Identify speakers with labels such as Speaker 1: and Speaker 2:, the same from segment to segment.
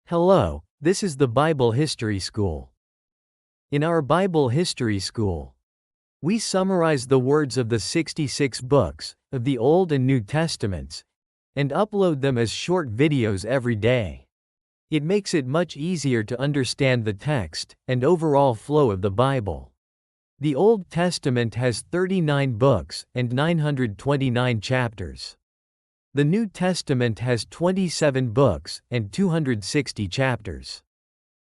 Speaker 1: Hello, this is the Bible History School. In our Bible History School, we summarize the words of the 66 books of the Old and New Testaments and upload them as short videos every day. It makes it much easier to understand the text and overall flow of the Bible. The Old Testament has 39 books and 929 chapters. The New Testament has 27 books and 260 chapters.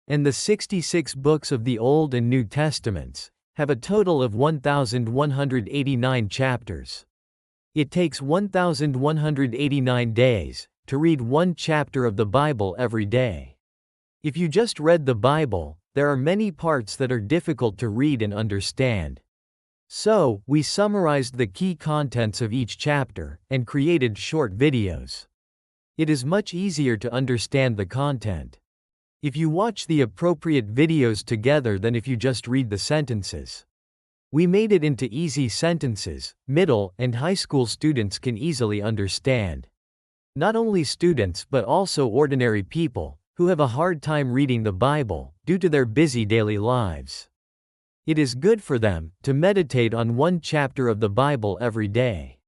Speaker 1: And the 66 books of the Old and New Testaments have a total of 1,189 chapters. It takes 1,189 days to read one chapter of the Bible every day. If you just read the Bible, there are many parts that are difficult to read and understand. So, we summarized the key contents of each chapter and created short videos. It is much easier to understand the content if you watch the appropriate videos together than if you just read the sentences. We made it into easy sentences, middle and high school students can easily understand. Not only students but also ordinary people who have a hard time reading the Bible due to their busy daily lives. It is good for them to meditate on one chapter of the Bible every day.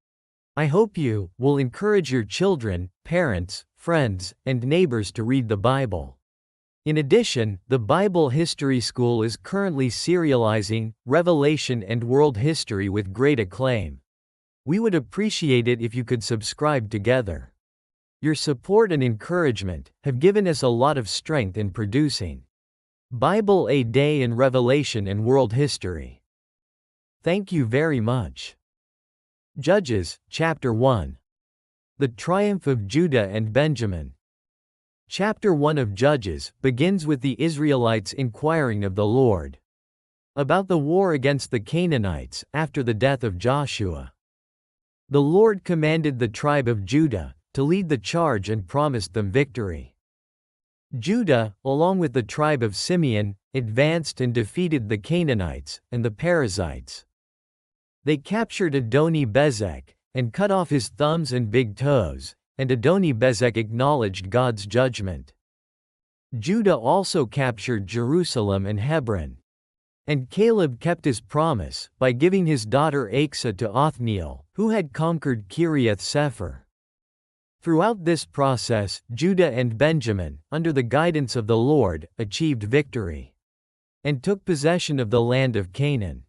Speaker 1: I hope you will encourage your children, parents, friends, and neighbors to read the Bible. In addition, the Bible History School is currently serializing Revelation and World History with great acclaim. We would appreciate it if you could subscribe together. Your support and encouragement have given us a lot of strength in producing Bible a Day in Revelation and World History. Thank you very much. Judges, Chapter 1. The Triumph of Judah and Benjamin. Chapter 1 of Judges begins with the Israelites inquiring of the Lord about the war against the Canaanites after the death of Joshua. The Lord commanded the tribe of Judah to lead the charge and promised them victory. Judah, along with the tribe of Simeon, advanced and defeated the Canaanites and the Perizzites. They captured Adoni-Bezek and cut off his thumbs and big toes, and Adoni-Bezek acknowledged God's judgment. Judah also captured Jerusalem and Hebron. And Caleb kept his promise by giving his daughter Achsah to Othniel, who had conquered Kiriath-Sepher. Throughout this process, Judah and Benjamin, under the guidance of the Lord, achieved victory and took possession of the land of Canaan.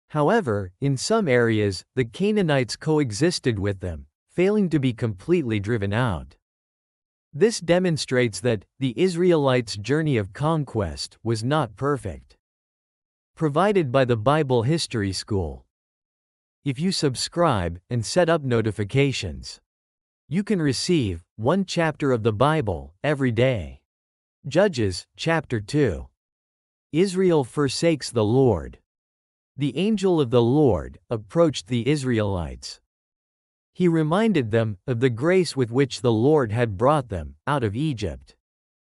Speaker 1: However, in some areas, the Canaanites coexisted with them, failing to be completely driven out. This demonstrates that the Israelites' journey of conquest was not perfect. Provided by the Bible History School. If you subscribe and set up notifications, you can receive one chapter of the Bible every day. Judges, Chapter 2. Israel forsakes the Lord. The angel of the Lord approached the Israelites. He reminded them of the grace with which the Lord had brought them out of Egypt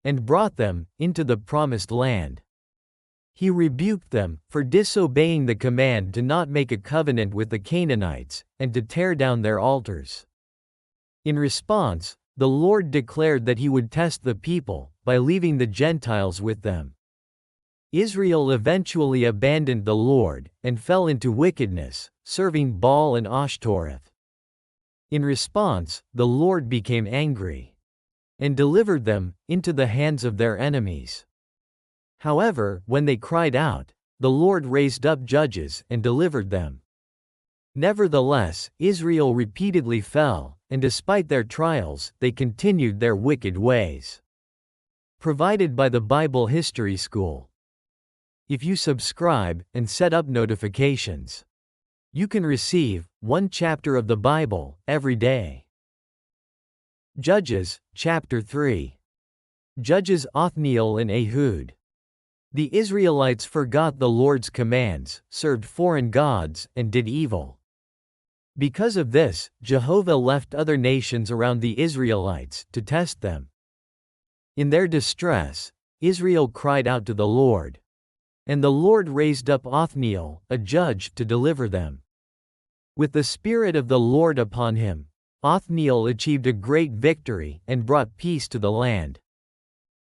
Speaker 1: and brought them into the promised land. He rebuked them for disobeying the command to not make a covenant with the Canaanites and to tear down their altars. In response, the Lord declared that he would test the people by leaving the Gentiles with them. Israel eventually abandoned the Lord and fell into wickedness, serving Baal and Ashtoreth. In response, the Lord became angry and delivered them into the hands of their enemies. However, when they cried out, the Lord raised up judges and delivered them. Nevertheless, Israel repeatedly fell, and despite their trials, they continued their wicked ways. Provided by the Bible History School. If you subscribe and set up notifications, you can receive one chapter of the Bible every day. Judges, Chapter 3. Judges Othniel and Ehud. The Israelites forgot the Lord's commands, served foreign gods, and did evil. Because of this, Jehovah left other nations around the Israelites to test them. In their distress, Israel cried out to the Lord. And the Lord raised up Othniel, a judge, to deliver them. With the Spirit of the Lord upon him, Othniel achieved a great victory and brought peace to the land.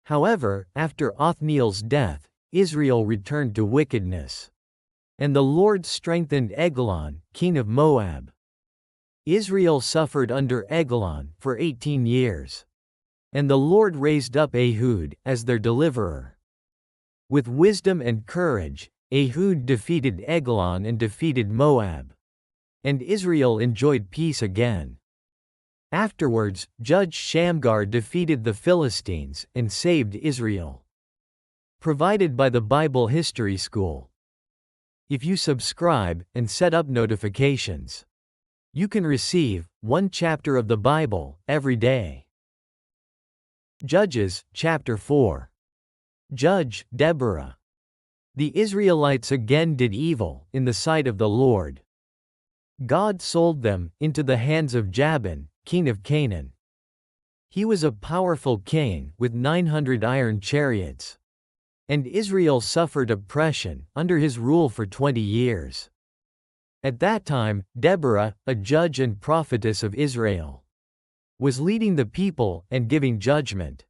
Speaker 1: However, after Othniel's death, Israel returned to wickedness. And the Lord strengthened Eglon, king of Moab. Israel suffered under Eglon for 18 years. And the Lord raised up Ehud as their deliverer. With wisdom and courage, Ehud defeated Eglon and defeated Moab. And Israel enjoyed peace again. Afterwards, Judge Shamgar defeated the Philistines and saved Israel. Provided by the Bible History School. If you subscribe and set up notifications, you can receive one chapter of the Bible every day. Judges, chapter 4. Judge Deborah. The Israelites again did evil in the sight of the Lord. God sold them into the hands of Jabin, king of Canaan. He was a powerful king with 900 iron chariots. And Israel suffered oppression under his rule for 20 years. At that time, Deborah, a judge and prophetess of Israel, was leading the people and giving judgment.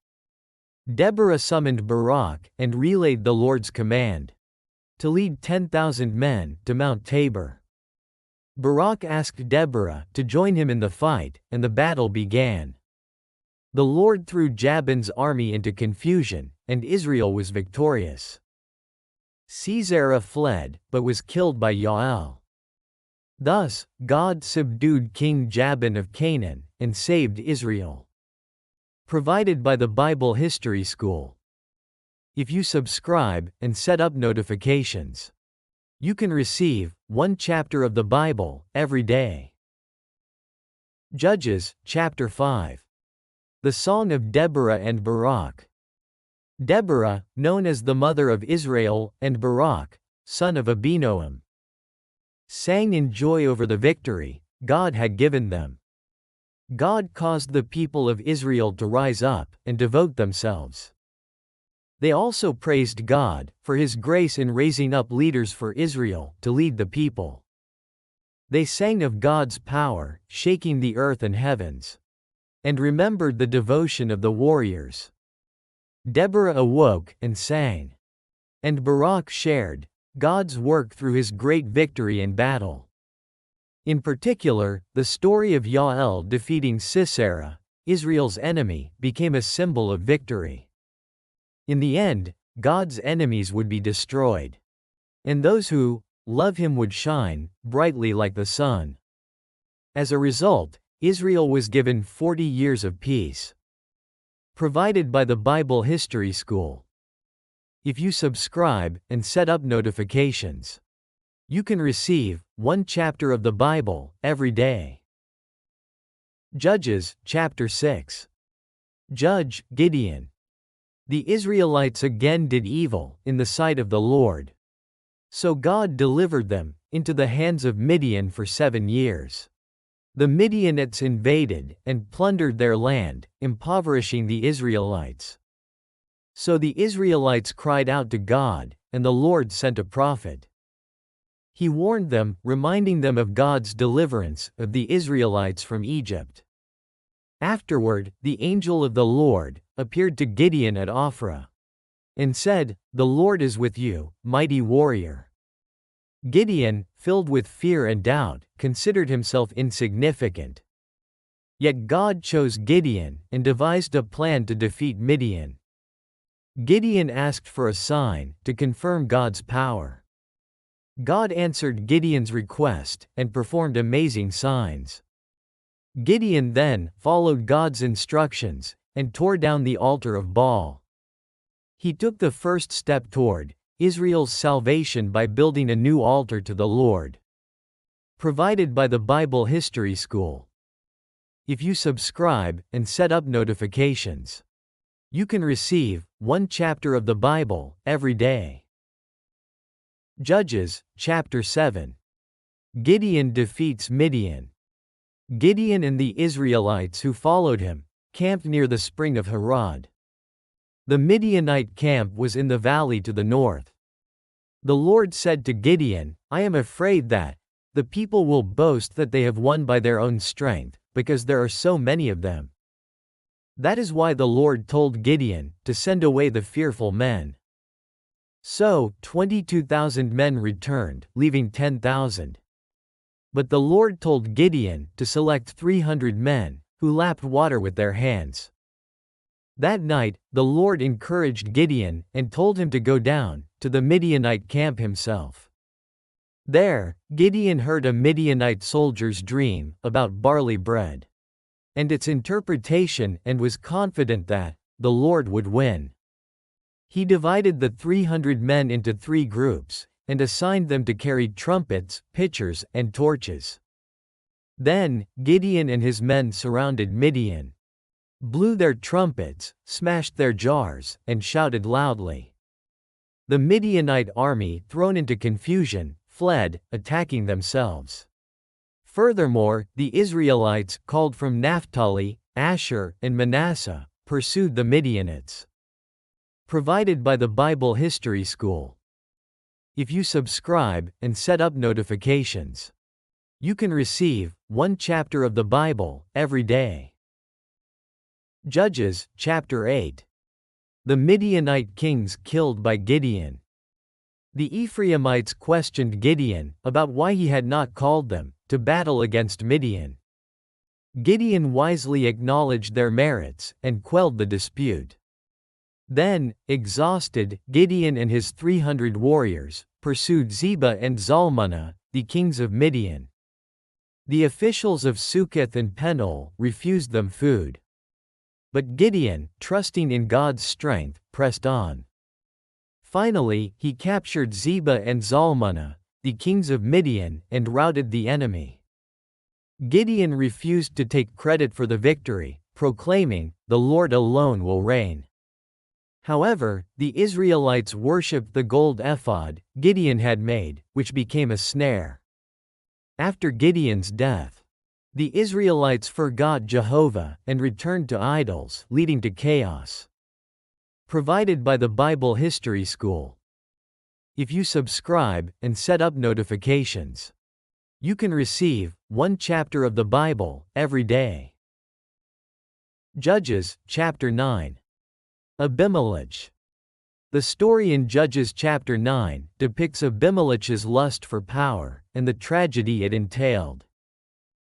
Speaker 1: Deborah summoned Barak and relayed the Lord's command to lead 10,000 men to Mount Tabor. Barak asked Deborah to join him in the fight, and the battle began. The Lord threw Jabin's army into confusion, and Israel was victorious. Sisera fled, but was killed by Jael. Thus, God subdued King Jabin of Canaan, and saved Israel. Provided by the Bible History School. If you subscribe and set up notifications, you can receive one chapter of the Bible every day. Judges, chapter 5. The Song of Deborah and Barak. Deborah, known as the mother of Israel, and Barak, son of Abinoam, sang in joy over the victory God had given them. God caused the people of Israel to rise up and devote themselves. They also praised God for his grace in raising up leaders for Israel to lead the people. They sang of God's power, shaking the earth and heavens, and remembered the devotion of the warriors. Deborah awoke and sang. And Barak shared God's work through his great victory in battle. In particular, the story of Jael defeating Sisera, Israel's enemy, became a symbol of victory. In the end, God's enemies would be destroyed. And those who love him would shine brightly like the sun. As a result, Israel was given 40 years of peace. Provided by the Bible History School. If you subscribe and set up notifications, you can receive one chapter of the Bible every day. Judges, chapter 6. Judge Gideon. The Israelites again did evil in the sight of the Lord. So God delivered them into the hands of Midian for 7 years. The Midianites invaded and plundered their land, impoverishing the Israelites. So the Israelites cried out to God, and the Lord sent a prophet. He warned them, reminding them of God's deliverance of the Israelites from Egypt. Afterward, the angel of the Lord appeared to Gideon at Ophrah, and said, "The Lord is with you, mighty warrior." Gideon, filled with fear and doubt, considered himself insignificant. Yet God chose Gideon and devised a plan to defeat Midian. Gideon asked for a sign to confirm God's power. God answered Gideon's request and performed amazing signs. Gideon then followed God's instructions and tore down the altar of Baal. He took the first step toward Israel's salvation by building a new altar to the Lord. Provided by the Bible History School. If you subscribe and set up notifications, you can receive one chapter of the Bible every day. Judges, chapter 7. Gideon defeats Midian. Gideon and the Israelites who followed him camped near the spring of Harod. The Midianite camp was in the valley to the north. The Lord said to Gideon, "I am afraid that the people will boast that they have won by their own strength, because there are so many of them." That is why the Lord told Gideon to send away the fearful men. So, 22,000 men returned, leaving 10,000. But the Lord told Gideon to select 300 men, who lapped water with their hands. That night, the Lord encouraged Gideon and told him to go down to the Midianite camp himself. There, Gideon heard a Midianite soldier's dream about barley bread and its interpretation and was confident that the Lord would win. He divided the 300 men into 3 groups and assigned them to carry trumpets, pitchers, and torches. Then, Gideon and his men surrounded Midian, blew their trumpets, smashed their jars, and shouted loudly. The Midianite army, thrown into confusion, fled, attacking themselves. Furthermore, the Israelites, called from Naphtali, Asher, and Manasseh, pursued the Midianites. Provided by the Bible History School. If you subscribe and set up notifications, you can receive one chapter of the Bible every day. Judges, chapter 8. The Midianite kings killed by Gideon. The Ephraimites questioned Gideon about why he had not called them to battle against Midian. Gideon wisely acknowledged their merits and quelled the dispute. Then, exhausted, Gideon and his 300 warriors pursued Zebah and Zalmunna, the kings of Midian. The officials of Succoth and Penuel refused them food. But Gideon, trusting in God's strength, pressed on. Finally, he captured Zebah and Zalmunna, the kings of Midian, and routed the enemy. Gideon refused to take credit for the victory, proclaiming, "The Lord alone will reign." However, the Israelites worshipped the gold ephod Gideon had made, which became a snare. After Gideon's death, the Israelites forgot Jehovah and returned to idols, leading to chaos. Provided by the Bible History School. If you subscribe and set up notifications, you can receive one chapter of the Bible every day. Judges, chapter 9. Abimelech. The story in Judges chapter 9 depicts Abimelech's lust for power and the tragedy it entailed.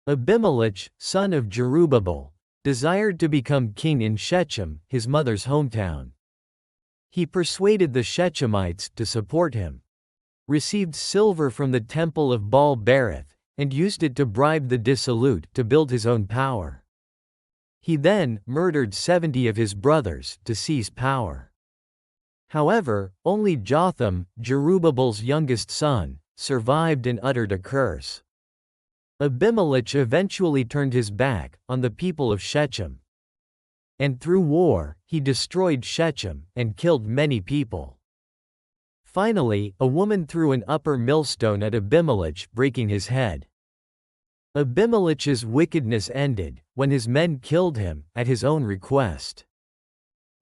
Speaker 1: Abimelech, son of Jerubbaal, desired to become king in Shechem, his mother's hometown. He persuaded the Shechemites to support him, received silver from the temple of Baal-berith, and used it to bribe the dissolute to build his own power. He then murdered 70 of his brothers to seize power. However, only Jotham, Jerubbaal's youngest son, survived and uttered a curse. Abimelech eventually turned his back on the people of Shechem. And through war, he destroyed Shechem and killed many people. Finally, a woman threw an upper millstone at Abimelech, breaking his head. Abimelech's wickedness ended when his men killed him at his own request.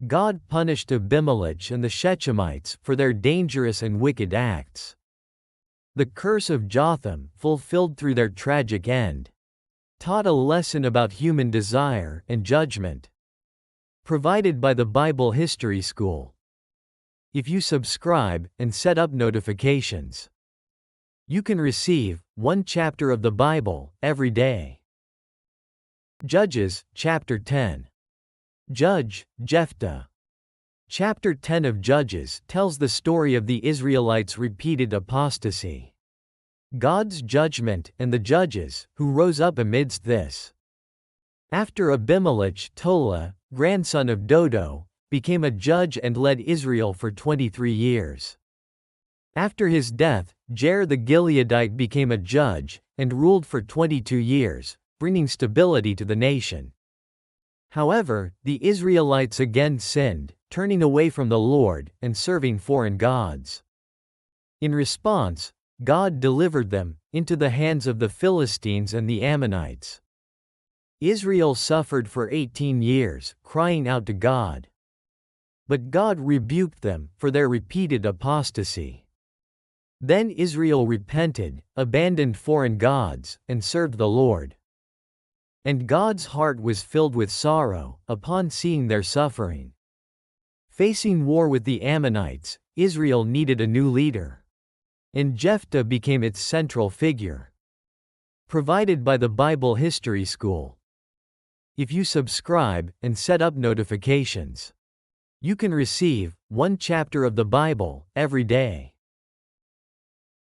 Speaker 1: God punished Abimelech and the Shechemites for their dangerous and wicked acts. The curse of Jotham, fulfilled through their tragic end, taught a lesson about human desire and judgment. Provided by the Bible History School. If you subscribe and set up notifications, you can receive one chapter of the Bible every day. Judges, chapter 10. Judge, Jephthah. Chapter 10 of Judges tells the story of the Israelites' repeated apostasy, God's judgment, and the judges who rose up amidst this. After Abimelech, Tola, grandson of Dodo, became a judge and led Israel for 23 years. After his death, Jair the Gileadite became a judge and ruled for 22 years, bringing stability to the nation. However, the Israelites again sinned, turning away from the Lord and serving foreign gods. In response, God delivered them into the hands of the Philistines and the Ammonites. Israel suffered for 18 years, crying out to God. But God rebuked them for their repeated apostasy. Then Israel repented, abandoned foreign gods, and served the Lord. And God's heart was filled with sorrow upon seeing their suffering. Facing war with the Ammonites, Israel needed a new leader. And Jephthah became its central figure. Provided by the Bible History School. If you subscribe and set up notifications, you can receive one chapter of the Bible every day.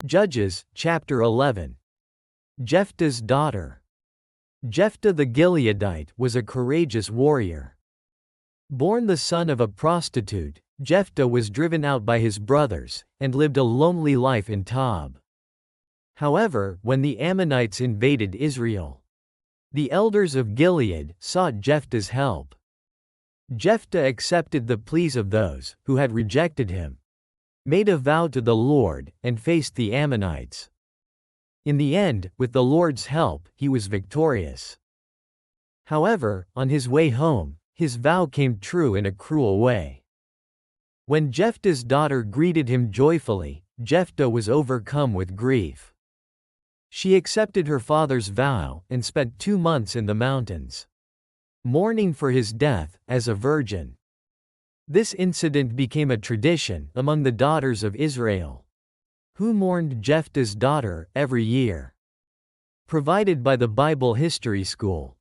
Speaker 1: Judges, chapter 11. Jephthah's daughter. Jephthah the Gileadite was a courageous warrior. Born the son of a prostitute, Jephthah was driven out by his brothers, and lived a lonely life in Tob. However, when the Ammonites invaded Israel, the elders of Gilead sought Jephthah's help. Jephthah accepted the pleas of those who had rejected him, made a vow to the Lord, and faced the Ammonites. In the end, with the Lord's help, he was victorious. However, on his way home, his vow came true in a cruel way. When Jephthah's daughter greeted him joyfully, Jephthah was overcome with grief. She accepted her father's vow and spent 2 months in the mountains, mourning for his death as a virgin. This incident became a tradition among the daughters of Israel, who mourned Jephthah's daughter every year. Provided by the Bible History School.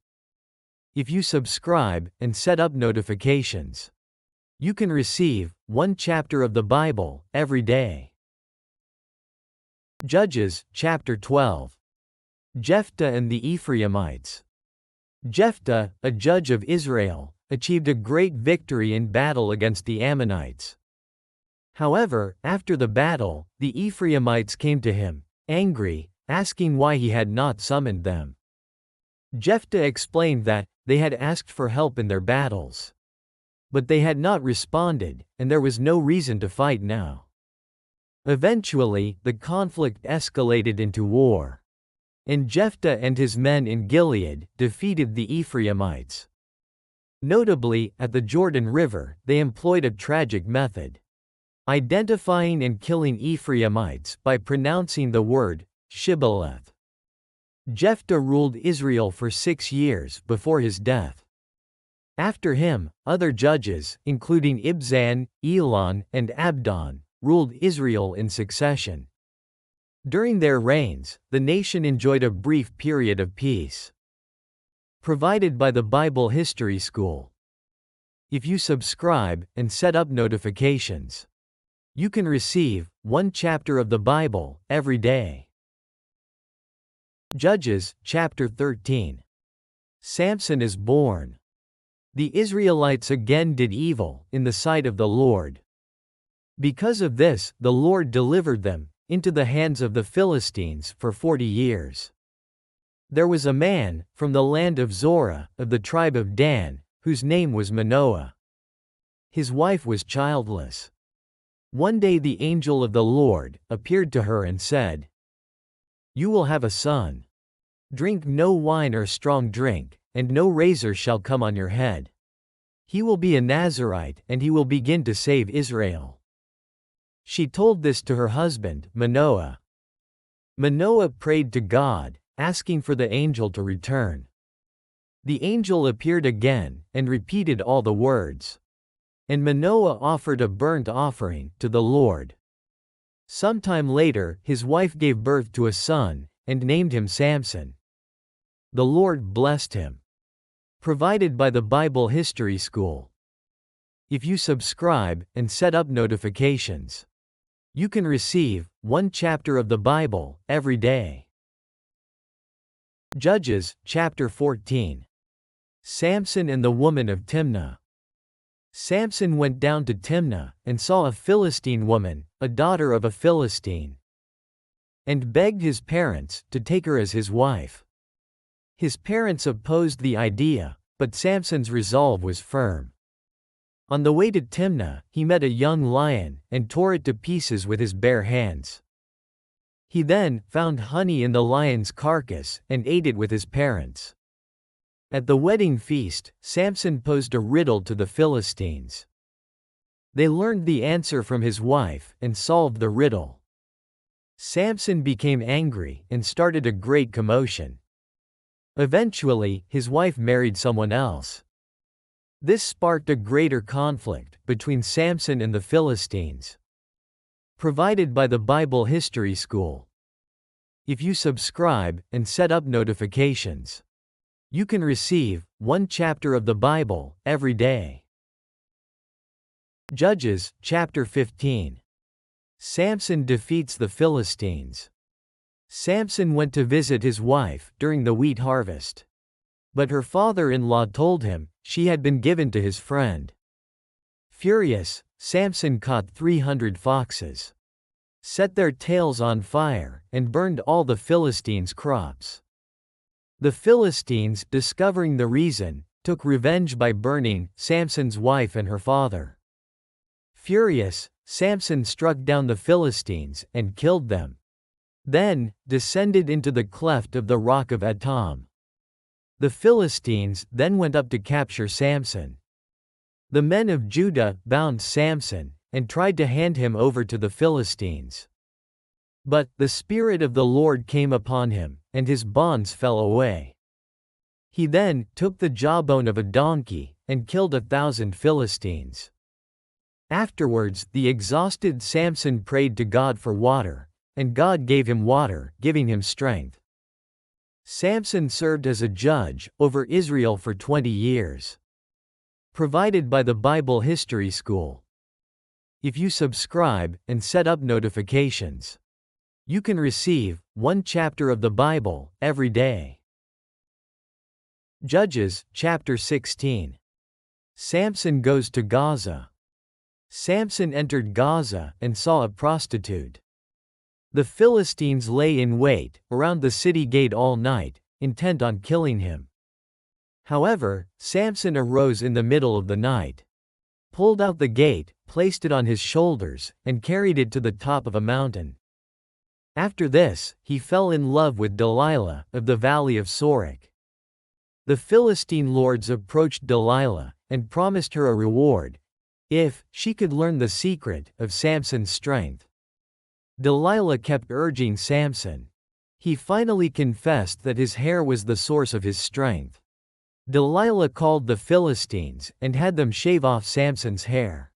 Speaker 1: If you subscribe and set up notifications, you can receive one chapter of the Bible every day. Judges, chapter 12. Jephthah and the Ephraimites. Jephthah, a judge of Israel, achieved a great victory in battle against the Ammonites. However, after the battle, the Ephraimites came to him, angry, asking why he had not summoned them. Jephthah explained that they had asked for help in their battles, but they had not responded, and there was no reason to fight now. Eventually, the conflict escalated into war, and Jephthah and his men in Gilead defeated the Ephraimites. Notably, at the Jordan River, they employed a tragic method, identifying and killing Ephraimites by pronouncing the word Shibboleth. Jephthah ruled Israel for 6 years before his death. After him, other judges, including Ibzan, Elon, and Abdon, ruled Israel in succession. During their reigns, the nation enjoyed a brief period of peace. Provided by the Bible History School. If you subscribe and set up notifications, you can receive one chapter of the Bible every day. Judges, chapter 13. Samson is born. The Israelites again did evil in the sight of the Lord. Because of this, the Lord delivered them into the hands of the Philistines for 40 years. There was a man from the land of Zorah, of the tribe of Dan, whose name was Manoah. His wife was childless. One day the angel of the Lord appeared to her and said, "You will have a son. Drink no wine or strong drink, and no razor shall come on your head. He will be a Nazirite, and he will begin to save Israel." She told this to her husband, Manoah. Manoah prayed to God, asking for the angel to return. The angel appeared again, and repeated all the words. And Manoah offered a burnt offering to the Lord. Sometime later, his wife gave birth to a son, and named him Samson. The Lord blessed him. Provided by the Bible History School. If you subscribe and set up notifications, you can receive one chapter of the Bible every day. Judges, chapter 14. Samson and the woman of Timnah. Samson went down to Timnah, and saw a Philistine woman, a daughter of a Philistine, and begged his parents to take her as his wife. His parents opposed the idea, but Samson's resolve was firm. On the way to Timnah, he met a young lion, and tore it to pieces with his bare hands. He then found honey in the lion's carcass, and ate it with his parents. At the wedding feast, Samson posed a riddle to the Philistines. They learned the answer from his wife, and solved the riddle. Samson became angry, and started a great commotion. Eventually, his wife married someone else. This sparked a greater conflict between Samson and the Philistines. Provided by the Bible History School. If you subscribe and set up notifications, you can receive one chapter of the Bible every day. Judges, chapter 15. Samson defeats the Philistines. Samson went to visit his wife during the wheat harvest. But her father-in-law told him she had been given to his friend. Furious, Samson caught 300 foxes, set their tails on fire, and burned all the Philistines' crops. The Philistines, discovering the reason, took revenge by burning Samson's wife and her father. Furious, Samson struck down the Philistines and killed them. Then, descended into the cleft of the rock of Etam. The Philistines then went up to capture Samson. The men of Judah bound Samson and tried to hand him over to the Philistines. But the Spirit of the Lord came upon him, and his bonds fell away. He then took the jawbone of a donkey and killed 1,000 Philistines. Afterwards, the exhausted Samson prayed to God for water, and God gave him water, giving him strength. Samson served as a judge over Israel for 20 years. Provided by the Bible History School. If you subscribe and set up notifications, you can receive one chapter of the Bible every day. Judges, chapter 16. Samson goes to Gaza. Samson entered Gaza and saw a prostitute. The Philistines lay in wait around the city gate all night, intent on killing him. However, Samson arose in the middle of the night, pulled out the gate, placed it on his shoulders, and carried it to the top of a mountain. After this, he fell in love with Delilah of the valley of Sorek. The Philistine lords approached Delilah and promised her a reward if she could learn the secret of Samson's strength. Delilah kept urging Samson. He finally confessed that his hair was the source of his strength. Delilah called the Philistines and had them shave off Samson's hair.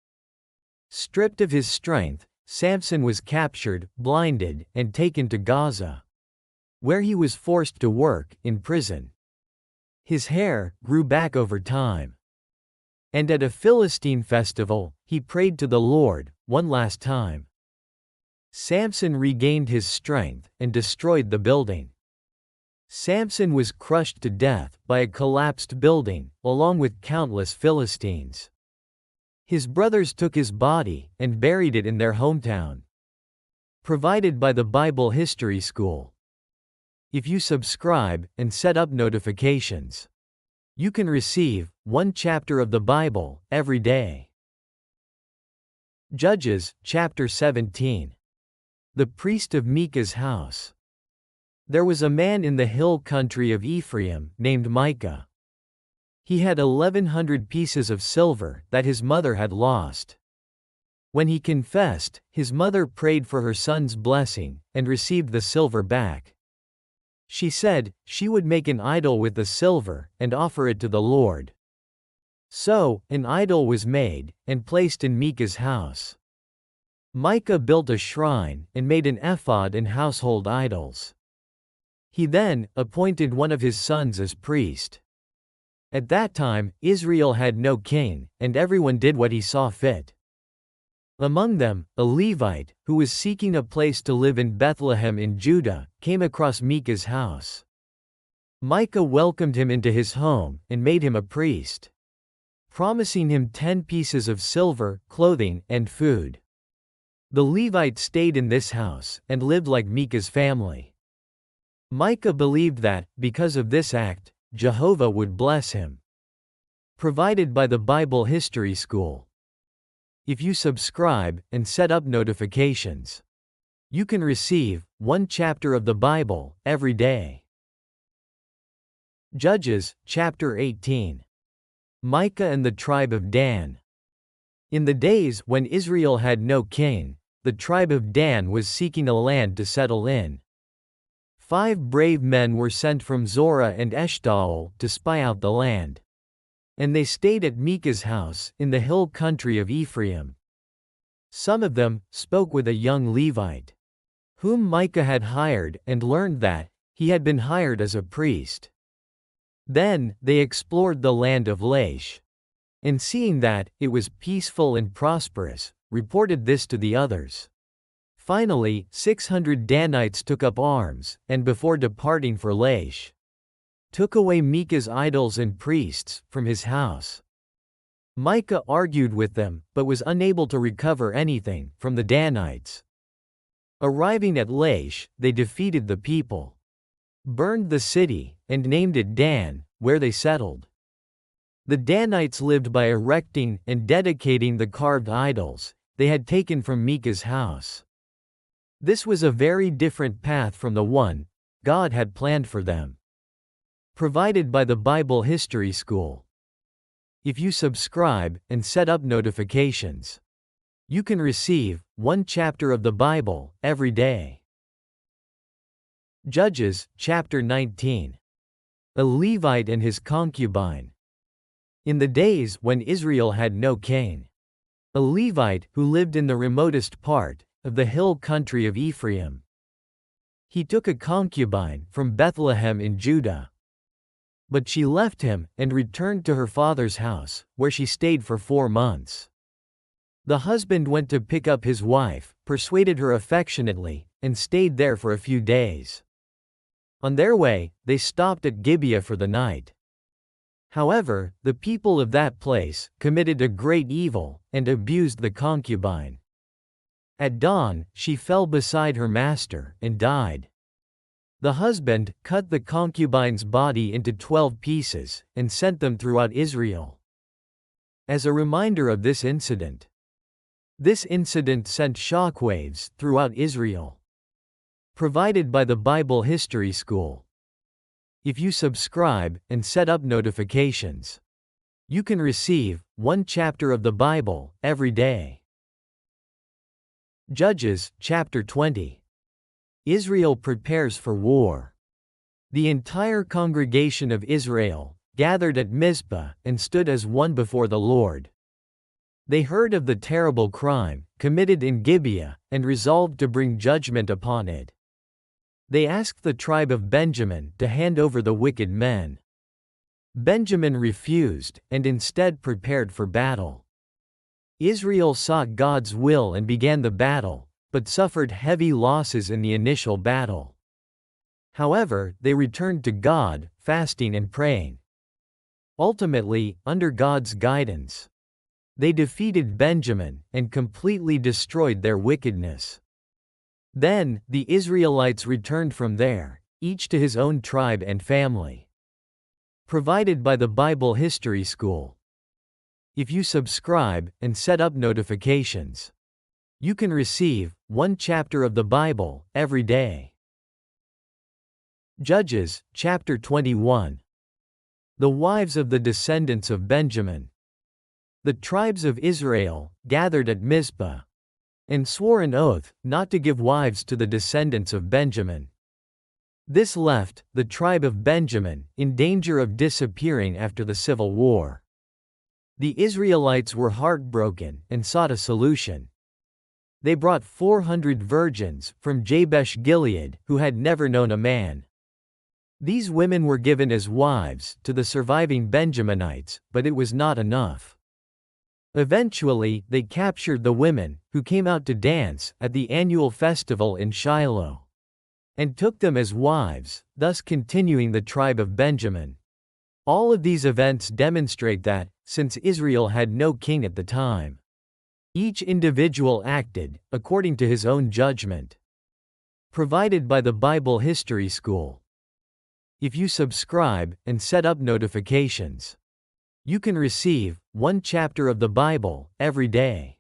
Speaker 1: Stripped of his strength, Samson was captured, blinded, and taken to Gaza, where he was forced to work in prison. His hair grew back over time. And at a Philistine festival, he prayed to the Lord one last time. Samson regained his strength and destroyed the building. Samson was crushed to death by a collapsed building, along with countless Philistines. His brothers took his body and buried it in their hometown. Provided by the Bible History School. If you subscribe and set up notifications, you can receive one chapter of the Bible every day. Judges, chapter 17. The priest of Micah's house. There was a man in the hill country of Ephraim named Micah. He had 1,100 pieces of silver that his mother had lost. When he confessed, his mother prayed for her son's blessing and received the silver back. She said she would make an idol with the silver and offer it to the Lord. So, an idol was made and placed in Micah's house. Micah built a shrine and made an ephod and household idols. He then appointed one of his sons as priest. At that time, Israel had no king, and everyone did what he saw fit. Among them, a Levite, who was seeking a place to live in Bethlehem in Judah, came across Micah's house. Micah welcomed him into his home and made him a priest, promising him 10 pieces of silver, clothing, and food. The Levite stayed in this house and lived like Micah's family. Micah believed that, because of this act, Jehovah would bless him. Provided by the Bible History School. If you subscribe and set up notifications, you can receive one chapter of the Bible every day. Judges, chapter 18. Micah and the tribe of Dan. In the days when Israel had no king, the tribe of Dan was seeking a land to settle in. 5 brave men were sent from Zorah and Eshtaol to spy out the land. And they stayed at Micah's house in the hill country of Ephraim. Some of them spoke with a young Levite, whom Micah had hired, and learned that he had been hired as a priest. Then they explored the land of Laish, and seeing that it was peaceful and prosperous, reported this to the others. Finally, 600 Danites took up arms, and before departing for Laish, took away Micah's idols and priests from his house. Micah argued with them, but was unable to recover anything from the Danites. Arriving at Laish, they defeated the people, burned the city, and named it Dan, where they settled. The Danites lived by erecting and dedicating the carved idols they had taken from Micah's house. This was a very different path from the one God had planned for them. Provided by the Bible History School. If you subscribe and set up notifications, you can receive one chapter of the Bible every day. Judges, chapter 19. A Levite and his concubine. In the days when Israel had no king, a Levite who lived in the remotest part of the hill country of Ephraim. He took a concubine from Bethlehem in Judah. But she left him and returned to her father's house, where she stayed for 4 months. The husband went to pick up his wife, persuaded her affectionately, and stayed there for a few days. On their way, they stopped at Gibeah for the night. However, the people of that place committed a great evil and abused the concubine. At dawn, she fell beside her master and died. The husband cut the concubine's body into 12 pieces and sent them throughout Israel. As a reminder of this incident sent shockwaves throughout Israel. Provided by the Bible History School. If you subscribe and set up notifications, you can receive one chapter of the Bible every day. Judges, chapter 20. Israel prepares for war. The entire congregation of Israel gathered at Mizpah and stood as one before the Lord. They heard of the terrible crime committed in Gibeah and resolved to bring judgment upon it. They asked the tribe of Benjamin to hand over the wicked men. Benjamin refused and instead prepared for battle. Israel sought God's will and began the battle, but suffered heavy losses in the initial battle. However, they returned to God, fasting and praying. Ultimately, under God's guidance, they defeated Benjamin and completely destroyed their wickedness. Then, the Israelites returned from there, each to his own tribe and family. Provided by the Bible History School. If you subscribe and set up notifications, you can receive one chapter of the Bible every day. Judges, chapter 21. The wives of the descendants of Benjamin. The tribes of Israel gathered at Mizpah and swore an oath not to give wives to the descendants of Benjamin. This left the tribe of Benjamin in danger of disappearing after the civil war. The Israelites were heartbroken and sought a solution. They brought 400 virgins from Jabesh Gilead who had never known a man. These women were given as wives to the surviving Benjaminites, but it was not enough. Eventually, they captured the women who came out to dance at the annual festival in Shiloh and took them as wives, thus continuing the tribe of Benjamin. All of these events demonstrate that, since Israel had no king at the time, each individual acted according to his own judgment. Provided by the Bible History School. If you subscribe and set up notifications, you can receive one chapter of the Bible every day.